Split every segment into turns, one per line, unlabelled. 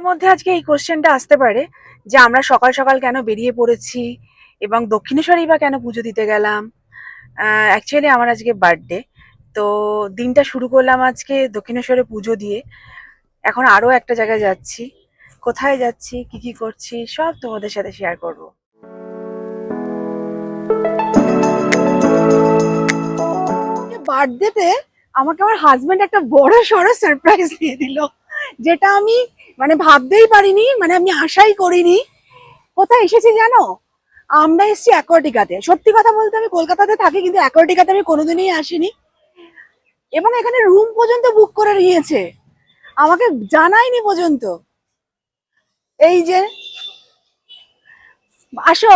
মধ্যে আজকে এই কোশ্চেনটা আসতে পারে যে আমরা সকাল সকাল কেন বেরিয়ে পড়েছি এবং দক্ষিণেশ্বরেই বা কেন পুজো দিতে গেলাম। অ্যাকচুয়ালি আমার আজকে বার্থডে, তো দিনটা শুরু করলাম আজকে দক্ষিণেশ্বরে পুজো দিয়ে। এখন আরো একটা জায়গায় যাচ্ছি, কোথায় যাচ্ছি কি কি করছি সব তোমাদের সাথে শেয়ার করব। বার্থডেতে আমাকে আমার হাজবেন্ড একটা বড় সড়ো সারপ্রাইজ দিয়ে দিল, যেটা আমি ভাবতেই পারিনি, আমি আশাই করিনি। কোথায় এসেছি জানো? আমরা এসেছি অ্যাকোয়াটিকাতে। সত্যি কথা বলতে আমি কলকাতাতে থাকি, কিন্তু অ্যাকোয়াটিকাতে আমি কোনোদিনই আসিনি, এবং এখানে রুম পর্যন্ত বুক করে নিয়েছে, আমাকে জানায়নি পর্যন্ত। এই যে আসো,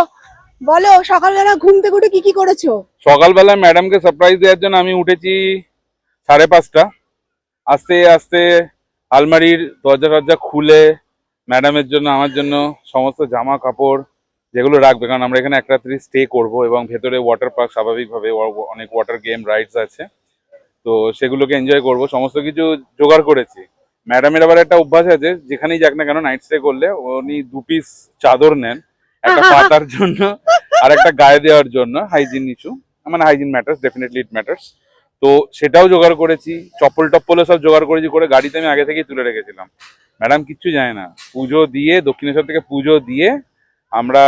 বলো সকালবেলা ঘুম থেকে উঠে কি কি করেছো?
সকালবেলা ম্যাডামকে সারপ্রাইজ দেওয়ার জন্য আমি উঠেছি 5:30। আস্তে আস্তে আলমারির দরজা টরজা খুলে ম্যাডামের জন্য আমার জন্য সমস্ত জামা কাপড় যেগুলো রাখবে, কারণ আমরা এখানে এক রাত্রি স্টে করবো এবং ভেতরে ওয়াটার পার্ক স্বাভাবিকভাবে অনেক ওয়াটার গেম রাইডস আছে, তো সেগুলোকে এনজয় করব, সমস্ত কিছু জোগাড় করেছি। ম্যাডামের আবার একটা অভ্যাস আছে, যেখানেই যাক না কেন নাইট স্টে করলে উনি 2 পিস চাদর নেন, একটা পাতার জন্য আর একটা গায়ে দেওয়ার জন্য, hygiene issue, hygiene matters, definitely it matters. তো সেটাও জোগাড় করেছি, চপ্পল টপ্পলও সব জোগাড় করেছি, করে গাড়িতে আমি আগে থেকেই তুলে রেখেছিলাম। ম্যাডাম কিচ্ছু জানে না, পুজো দিয়ে দক্ষিণেশ্বর থেকে পুজো দিয়ে আমরা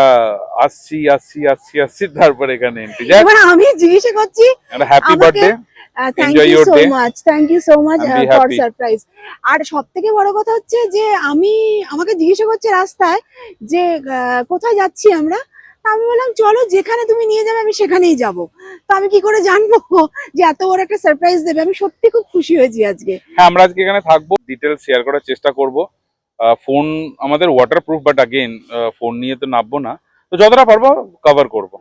আসছি আসছি আসছি আসছি তারপর এখানে এন্ট্রি।
এবার আমি জিজ্ঞাসা করছি,
happy birthday,
thank
enjoy
you
your
so
day,
much, thank you so much
and be
for
happy.
Surprise. আর সব থেকে বড় কথা হচ্ছে যে আমাকে জিজ্ঞাসা করছে রাস্তায় যে কোথায় যাচ্ছি আমরা। তা আমি বললাম চলো, যেখানে তুমি নিয়ে যাবে আমি সেখানেই যাব। তো আমি কি করে জানবো যে এত বড় একটা সারপ্রাইজ দেবে? আমি সত্যি খুব খুশি হয়েছি আজকে।
হ্যাঁ, আমরা আজকে এখানে থাকবো, ডিটেলস শেয়ার করার চেষ্টা করব। ফোন আমাদের ওয়াটারপ্রুফ, বাট अगेन ফোন নিয়ে তো নামবো না, তো যতটা পারবো কভার করব।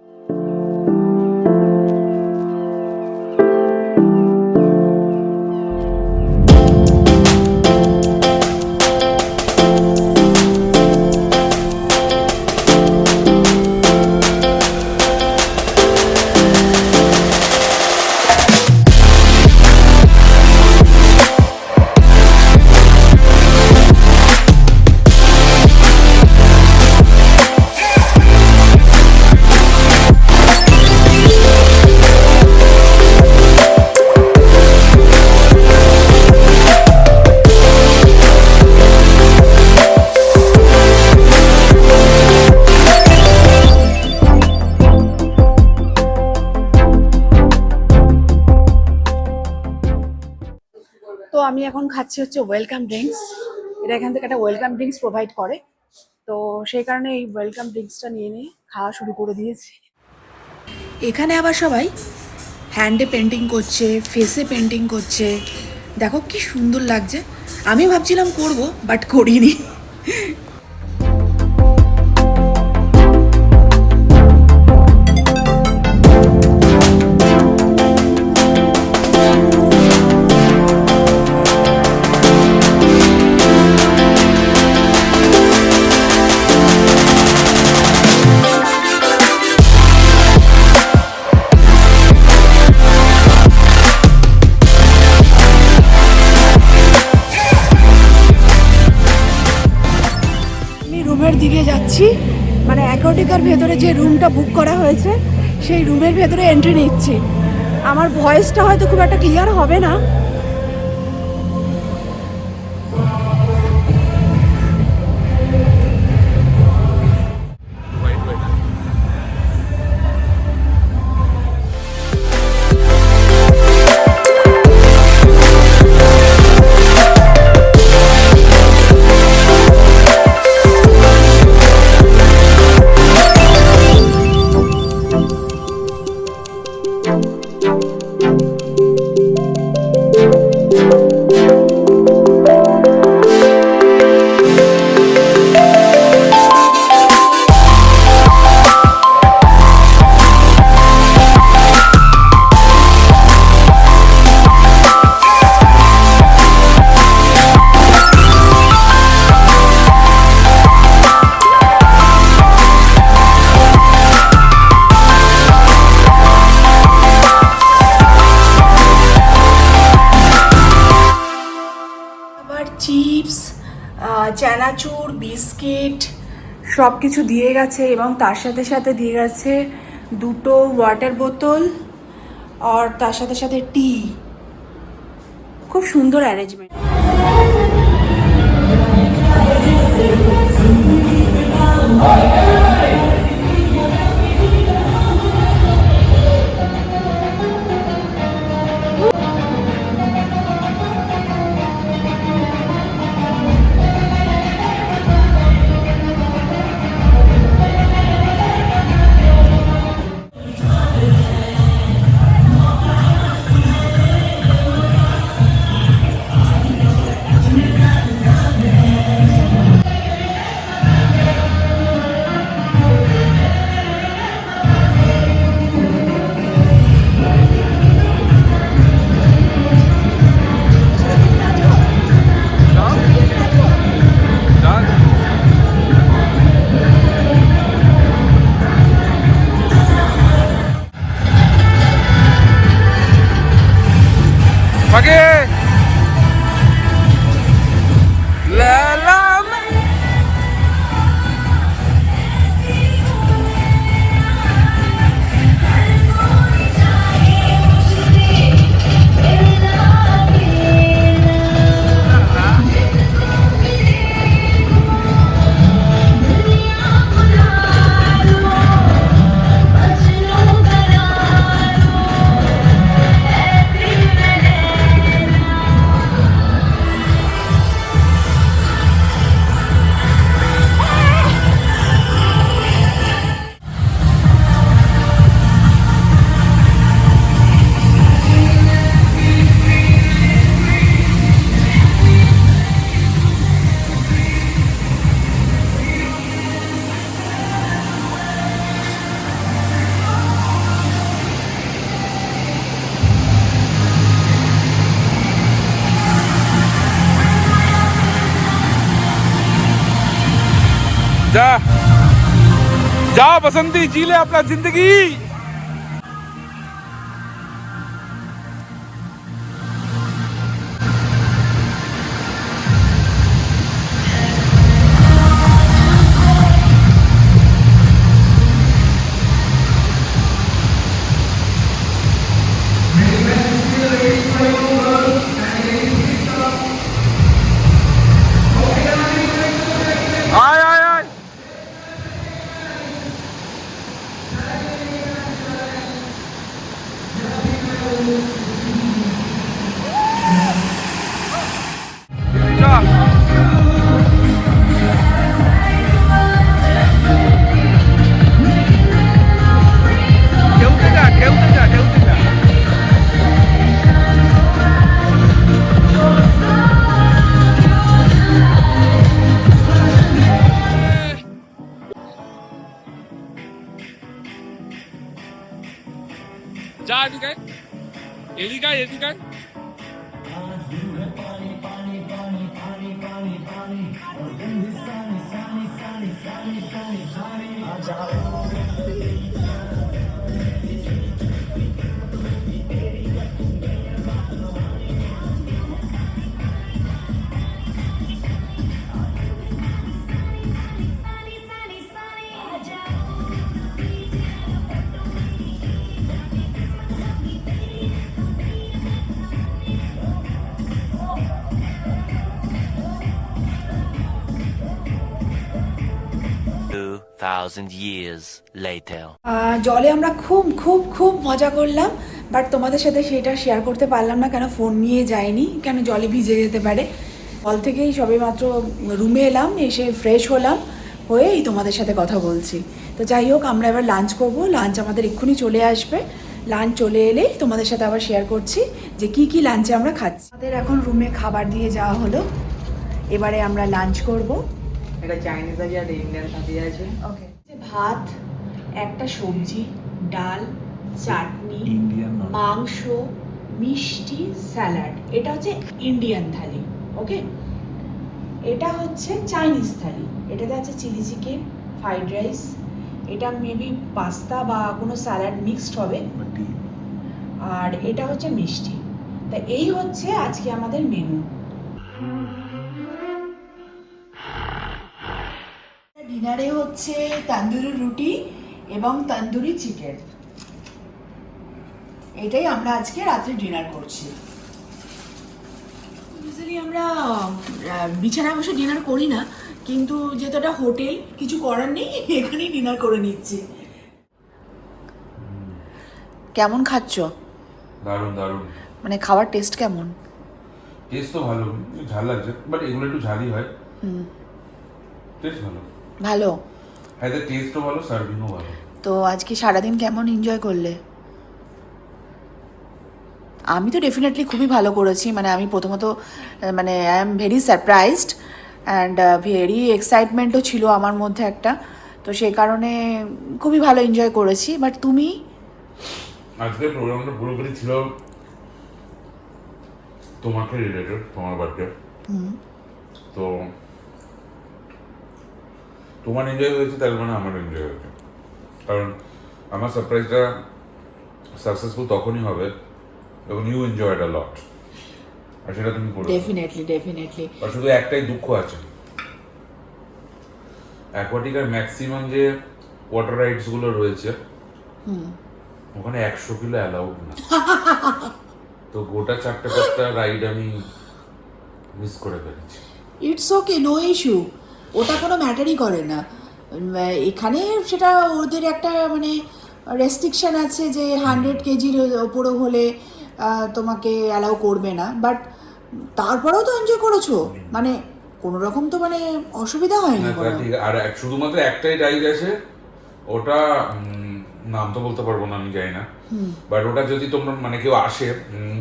তো আমি এখন খাচ্ছি হচ্ছে ওয়েলকাম ড্রিঙ্কস। এটা এখান থেকে একটা ওয়েলকাম ড্রিঙ্কস প্রোভাইড করে, তো সেই কারণে এই ওয়েলকাম ড্রিঙ্কসটা নিয়ে খাওয়া শুরু করে দিয়েছি। এখানে আবার সবাই হ্যান্ডে পেন্টিং করছে, ফেসে পেন্টিং করছে, দেখো কি সুন্দর লাগছে। আমি ভাবছিলাম করব, বাট করিনি। রুমের দিকে যাচ্ছি, অ্যাকোয়াটিকার ভেতরে যে রুমটা বুক করা হয়েছে সেই রুমের ভেতরে এন্ট্রি নিচ্ছি। আমার ভয়েসটা হয়তো খুব একটা ক্লিয়ার হবে না। চানাচুর, বিস্কিট সব কিছু দিয়ে গেছে, এবং তার সাথে সাথে দিয়ে গেছে 2টো ওয়াটার বোতল, আর তার সাথে সাথে টি। খুব সুন্দর অ্যারেঞ্জমেন্ট।
Pakai. Lalam. जा जा बसंती, जी ले अपना जिंदगी। आय आय आय जा एदिके एदिके एदिके
thousand years later.
জলে আমরা খুব খুব খুব মজা করলাম, বাট তোমাদের সাথে সেটা শেয়ার করতে পারলাম না, কেন ফোন নিয়ে যাইনি, কেন জলে ভিজে যেতে পারে। জল থেকেই সবে মাত্র রুমে এলাম, এসে ফ্রেশ হলাম, হয়েই তোমাদের সাথে কথা বলছি। তো যাই হোক, আমরা এবার লাঞ্চ করব। লাঞ্চ আমাদের এক্ষুনি চলে আসবে। লাঞ্চ চলে এলেই তোমাদের সাথে আবার শেয়ার করছি যে কি কি লাঞ্চে আমরা খাচ্ছি। আমাদের এখন রুমে খাবার দিয়ে যাওয়া হলো, এবারে আমরা লাঞ্চ করব।
এটা চাইনিজ আছে আর ইন্ডিয়ান থালি আছে।
ওকে, ভাত, একটা সবজি, ডাল, চাটনি, মাংস, মিষ্টি, স্যালাড। এটা হচ্ছে ইন্ডিয়ান থালি। ওকে, এটা হচ্ছে চাইনিজ থালি। এটাতে আছে চিলি চিকেন, ফ্রাইড রাইস, এটা মেবি পাস্তা বা কোনো স্যালাড মিক্সড হবে, আর এটা হচ্ছে মিষ্টি। তা এই হচ্ছে আজকে আমাদের মেনু। ডিনারে হচ্ছে তন্দুরি রুটি এবং তন্দুরি চিকেন। এটাই আমরা আজকে রাত্রে ডিনার করছি। ইউজুয়ালি আমরা বিছানায় বসে ডিনার করি না, কিন্তু যেহেতু এটা হোটেল, কিছু করার নেই, এখানেই ডিনার করে নিচ্ছি। কেমন খাচ্ছ?
দারুণ দারুণ,
মানে খাওয়ার টেস্ট কেমন?
টেস্ট তো ভালো, ঝাল লাগছে, বাট এগুলো একটু ঝালই হয়। টেস্ট ভালো।
ভালো।
হ্যাঁ, টেস্টও ভালো, সার্ভিংও ভালো।
তো আজকে সারাদিন কেমন এনজয় করলে? আমি তো ডেফিনেটলি খুবই ভালো করেছি। মানে আমি প্রথমত মানে I am very surprised and very এক্সাইটমেন্টও ছিল আমার মধ্যে একটা, তো সেই কারণে খুবই ভালো এনজয় করেছি। বাট তুমি?
আজকের প্রোগ্রামটা পুরোপুরি ছিল তোমাকে রিলেটেড, তোমার বার্থডে। তো তোমার এনজয় হয়েছে, তার মানে আমার এনজয় হয়েছে। কারণ আমার সারপ্রাইজটা সাকসেসফুল তখনই হবে যখন ইউ এনজয়েড আ লট, আর সেটা তুমি করো।
ডেফিনেটলি।
আর শুধু একটাই দুঃখ আছে, অ্যাকোয়াটিকার ম্যাক্সিমাম যে ওয়াটার রাইডস গুলো রয়েছে ওখানে 100 কিলো অ্যালাউড না। তো গোটা 4-5টা রাইড আমি মিস করে ফেলেছি।
ইটস ওকে, নো ইস্যু, ওটা কোনো ম্যাটারই করে না। এখানে সেটা ওদের একটা মানে রেস্ট্রিকশন আছে যে 100 কেজির ওপরও হলে তোমাকে অ্যালাউ করবে না, বাট তারপরেও তো এনজয় করেছো, মানে কোনো রকম তো মানে অসুবিধা হয়নি
না, তা
কোনো।
ঠিক। আর শুধুমাত্র একটাই রাইড আছে, ওটা নাম তো বলতে পারবো না, আমি জানি না, বাট ওটা যদি তোমরা মানে কেউ আসে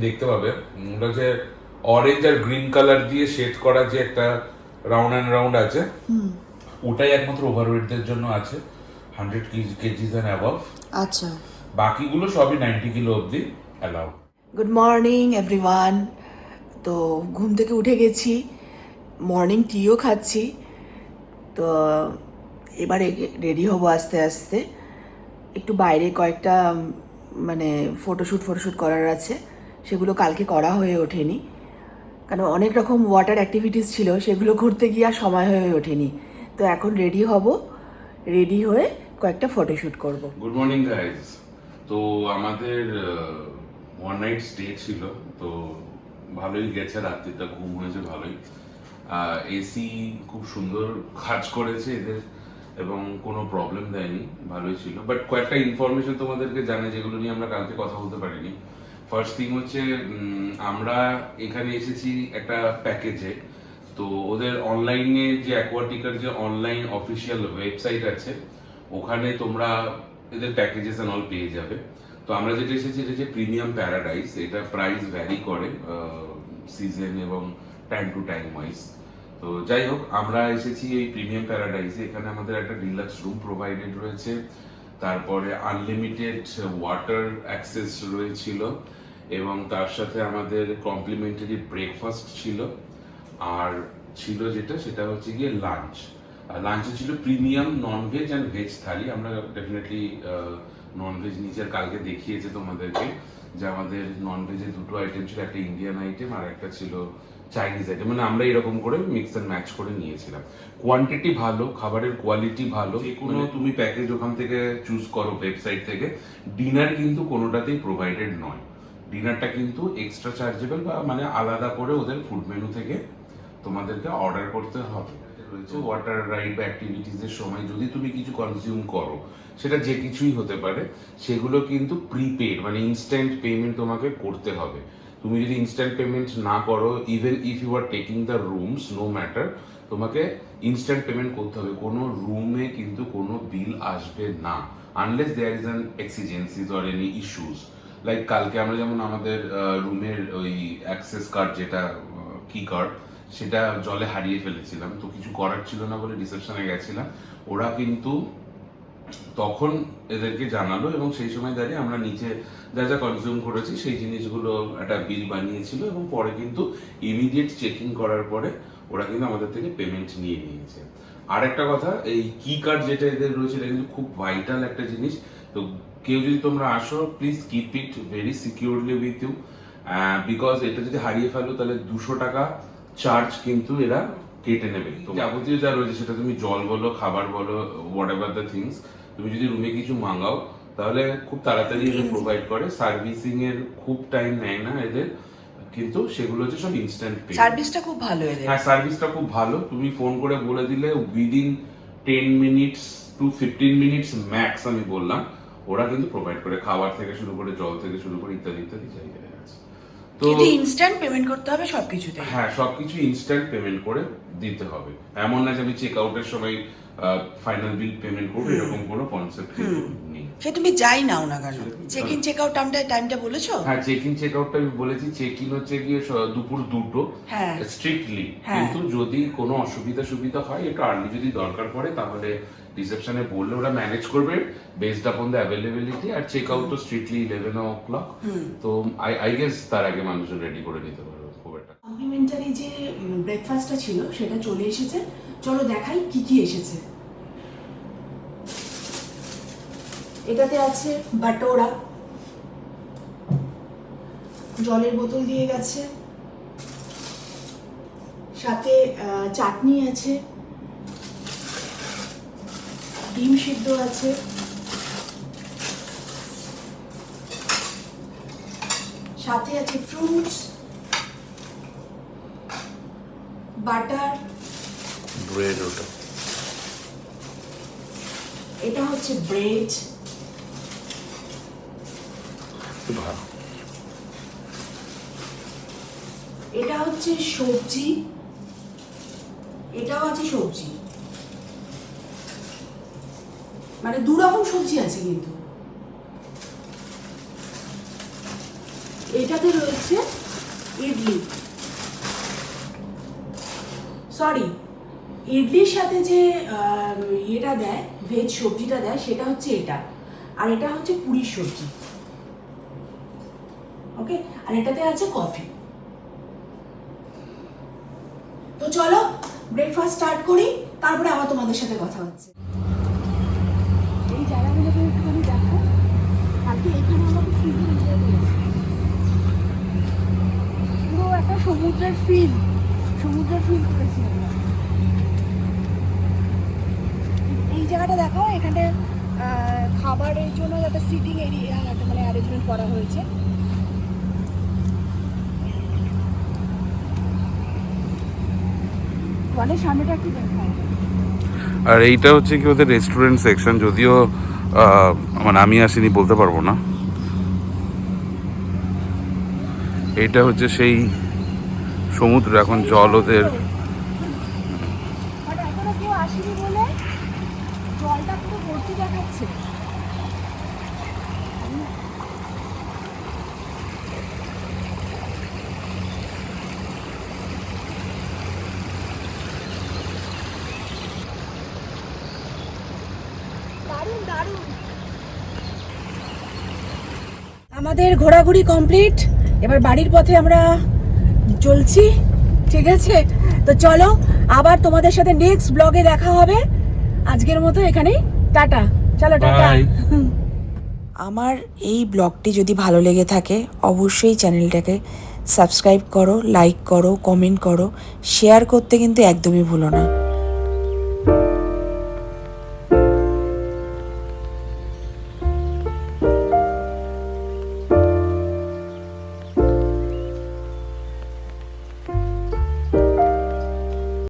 দেখতে পাবে। ওটা যে অরেঞ্জ আর গ্রিন কালার দিয়ে শেড করা যে একটা রাউন্ড অ্যান্ড রাউন্ড আছে, ওটাই একমাত্র ওভারওয়েটদের জন্য আছে, 100 কেজিস অ্যান্ড অ্যাবভ।
আচ্ছা।
বাকিগুলো সবই 90 কিলো অবধি অ্যালাউ।
Good morning everyone. তো ঘুম থেকে উঠে গেছি, মর্নিং টিও খাচ্ছি। তো এবারে রেডি হব আস্তে আস্তে, একটু বাইরে কয়েকটা মানে ফটোশ্যুট করার আছে, সেগুলো কালকে করা হয়ে ওঠেনি, কারণ অনেক রকম ওয়াটার অ্যাক্টিভিটিস ছিল, সেগুলো করতে গিয়ে আর সময় হয়ে ওঠেনি। তো এখন রেডি হব, রেডি হয়ে কয়েকটা ফটোশ্যুট করব।
Good morning guys. তো আমাদের ওয়ান নাইট স্টে ছিল, তো ভালোই গেছে, রাত্রিটা ঘুম হয়েছে ভালোই। এসি খুব সুন্দর কাজ করেছে এদের এবং কোনো প্রবলেম দেয়নি, ভালোই ছিল। বাট কয়েকটা ইনফরমেশন তোমাদেরকে জানে যেগুলো নিয়ে আমরা কালকে কথা বলতে পারিনি। ফার্স্ট থিং হচ্ছে আমরা এখানে এসেছি একটা প্যাকেজে। তো ওদের অনলাইনে যে অ্যাকোয়াটিকার যে অনলাইন অফিসিয়াল ওয়েবসাইট আছে, ওখানে তোমরা এদের প্যাকেজেস অ্যান্ড অল পেয়ে যাবে। তো আমরা যেটা এসেছি এটা যে প্রিমিয়াম প্যারাডাইস, এটা প্রাইস ভ্যারি করে সিজন এবং টাইম টু টাইম ওয়াইজ। তো যাই হোক, আমরা এসেছি এই প্রিমিয়াম প্যারাডাইসে। এখানে আমাদের একটা ডিলাক্স রুম প্রোভাইডেড রয়েছে, তারপরে আনলিমিটেড ওয়াটার অ্যাক্সেস রয়েছিল, এবং তার সাথে আমাদের কমপ্লিমেন্টারি ব্রেকফাস্ট ছিল, আর ছিল যেটা সেটা হচ্ছে গিয়ে লাঞ্চ। লাঞ্চে ছিল প্রিমিয়াম ননভেজ অ্যান্ড ভেজ থালি। আমরা ডেফিনেটলি ননভেজ নিজের কালকে দেখিয়েছে তোমাদেরকে যে আমাদের ননভেজের দুটো আইটেম ছিল, একটা ইন্ডিয়ান আইটেম আর একটা ছিল চাইনিজ আইটেম। মানে আমরা এরকম করে মিক্স অ্যান্ড ম্যাচ করে নিয়েছিলাম। কোয়ান্টিটি ভালো, খাবারের কোয়ালিটি ভালো। যে কোনো তুমি প্যাকেজ ওখান থেকে চুজ করো ওয়েবসাইট থেকে। ডিনার কিন্তু কোনোটাতেই প্রোভাইডেড নয়, ডিনারটা কিন্তু এক্সট্রা চার্জেবল, বা মানে আলাদা করে ওদের ফুড মেনু থেকে তোমাদেরকে অর্ডার করতে হবে। রয়েছে ওয়াটার রাইড বা অ্যাক্টিভিটিসের সময় যদি তুমি কিছু কনজিউম করো, সেটা যে কিছুই হতে পারে, সেগুলো কিন্তু প্রিপেড মানে ইনস্ট্যান্ট পেমেন্ট তোমাকে করতে হবে। তুমি যদি ইনস্ট্যান্ট পেমেন্ট না করো, even if you are taking the rooms, no matter, তোমাকে ইনস্ট্যান্ট পেমেন্ট করতে হবে। কোনো রুমে কিন্তু কোনো বিল আসবে না, unless there is an exigencies or any issues. Like কালকে আমরা যেমন আমাদের রুমের ওই অ্যাক্সেস কার্ড, যেটা কি কার্ড, সেটা জলে হারিয়ে ফেলেছিলাম। তো কিছু করার ছিল না বলে রিসেপশনে গেছিলাম, ওরা কিন্তু তখন এদেরকে জানালো, এবং সেই সময় দাঁড়িয়ে আমরা নিচে যা যা কনজিউম করেছি সেই জিনিসগুলো একটা বিল বানিয়েছিল, এবং পরে কিন্তু ইমিডিয়েট চেকিং করার পরে ওরা কিন্তু আমাদের থেকে পেমেন্ট নিয়ে নিয়েছে। আর একটা কথা, এই কি কার্ড যেটা এদের রয়েছে, এটা কিন্তু খুব ভাইটাল একটা জিনিস। তো কেউ যদি তোমরা আসো, please keep it very securely with you, because এটা যদি হারিয়ে ফেলো তাহলে 200 টাকা চার্জ কিন্তু এরা কেটে নেবে। তো যাবতীয় যা রয়েছে সেটা তুমি জল বলো, খাবার বলো, হোয়াট এভার দ্য থিংস, তুমি যদি রুমে কিছু মাঙ্গাও তাহলে খুব তাড়াতাড়ি এদের প্রোভাইড করে। সার্ভিসিং এর খুব টাইম নেয় না এদের, কিন্তু সেগুলো হচ্ছে সব ইনস্ট্যান্ট পে।
সার্ভিসটা খুব ভালো এদের।
হ্যাঁ, সার্ভিসটা খুব ভালো। তুমি ফোন করে বলে দিলে within 10 minutes to 15 minutes max আমি বললাম, ওরা কিন্তু প্রোভাইড করে, খাবার থেকে শুরু করে জল থেকে শুরু করে ইত্যাদি ইত্যাদি জায়গায় আছে। তো
কিন্তু ইনস্ট্যান্ট পেমেন্ট করতে হবে সবকিছুতে।
হ্যাঁ, সবকিছু ইনস্ট্যান্ট পেমেন্ট করে দিতে হবে। এমন না যে আমি চেক আউটের সময় ফাইনাল বিল পেমেন্ট করবো, এরকম কোনো কনসেপ্ট নেই।
সে তুমি যাই নাও না কেন, চেক ইন চেক আউট টাইমটা বলেছো?
হ্যাঁ, চেক ইন চেক আউটটা আমি বলেছি। চেক ইন হচ্ছে গিয়ে দুপুর 2টো
হ্যাঁ
স্ট্রিক্টলি,
হ্যাঁ।
কিন্তু যদি কোনো সুবিধা হয়, একটু আর্লি যদি দরকার পড়ে তাহলে রিসেপশনে বললে ওরা ম্যানেজ করবে বেসড আপন দ্য অ্যাভেলেবিলিটি। আর চেক আউট তো স্ট্রিক্টলি 11 o'clock। তো আই গেস তার আগে মানুষজন রেডি করে নিতে পারবে খুব একটা।
কমপ্লিমেন্টারি যে ব্রেকফাস্টটা ছিল সেটা চলে এসেছে। চলো দেখাই কি কি এসেছে। এটাতে আছে বাটোরা, জলের বোতল দিয়ে গেছে, সাথে চাটনি আছে, ডিম সিদ্ধ আছে, সাথে আছে ফ্রুটস, বাটার,
ব্রেড, ওটা
এটা হচ্ছে ব্রেড,
ভালো।
এটা হচ্ছে সবজি, এটাও আছে সবজি, মানে দু রকম সবজি আছে। কিন্তু এটাতে রয়েছে ইডলি, সরি ইডলির সাথে যে ইয়েটা দেয়, ভেজ সবজিটা দেয়, সেটা হচ্ছে এটা। আর এটা হচ্ছে পুরীর সবজি, ওকে। আর এটাতে আছে কফি। তো চলো ব্রেকফাস্ট স্টার্ট করি, তারপরে আবার তোমাদের সাথে কথা হচ্ছে।
এই জায়গাগুলোকে একটুখানি দেখো। কালকে এখানে আমাকে সুন্দর এনজয় করেছি, পুরো একটা সমুদ্রের ফিল করেছি আমরা। এই জায়গাটা দেখো, এখানে খাবারের জন্য একটা সিটিং এরিয়া একটা মানে অ্যারেঞ্জমেন্ট করা হয়েছে। মানে সামনেটা একটু দেখা।
আর এইটা হচ্ছে কি ওদের রেস্টুরেন্ট সেকশন, যদিও মানে আমি আসিনি বলতে পারবো না। এইটা হচ্ছে সেই সমুদ্র, এখন জল ওদের
বাট এখনো কেউ আসেনি বলে জলটা পুরো ভর্তি দেখাচ্ছে। দারুণ দারুণ। আমাদের ঘোরাঘুরি কমপ্লিট, এবার বাড়ির পথে আমরা চলছি, ঠিক আছে? তো চলো আবার তোমাদের সাথে নেক্সট ব্লগে দেখা হবে। আজকের মতো এখানেই টাটা, চলো টাটা।
Bye.
আমার এই ব্লগটি যদি ভালো লেগে থাকে অবশ্যই চ্যানেলটাকে সাবস্ক্রাইব করো, লাইক করো, কমেন্ট করো, শেয়ার করতে কিন্তু একদমই ভুলো না।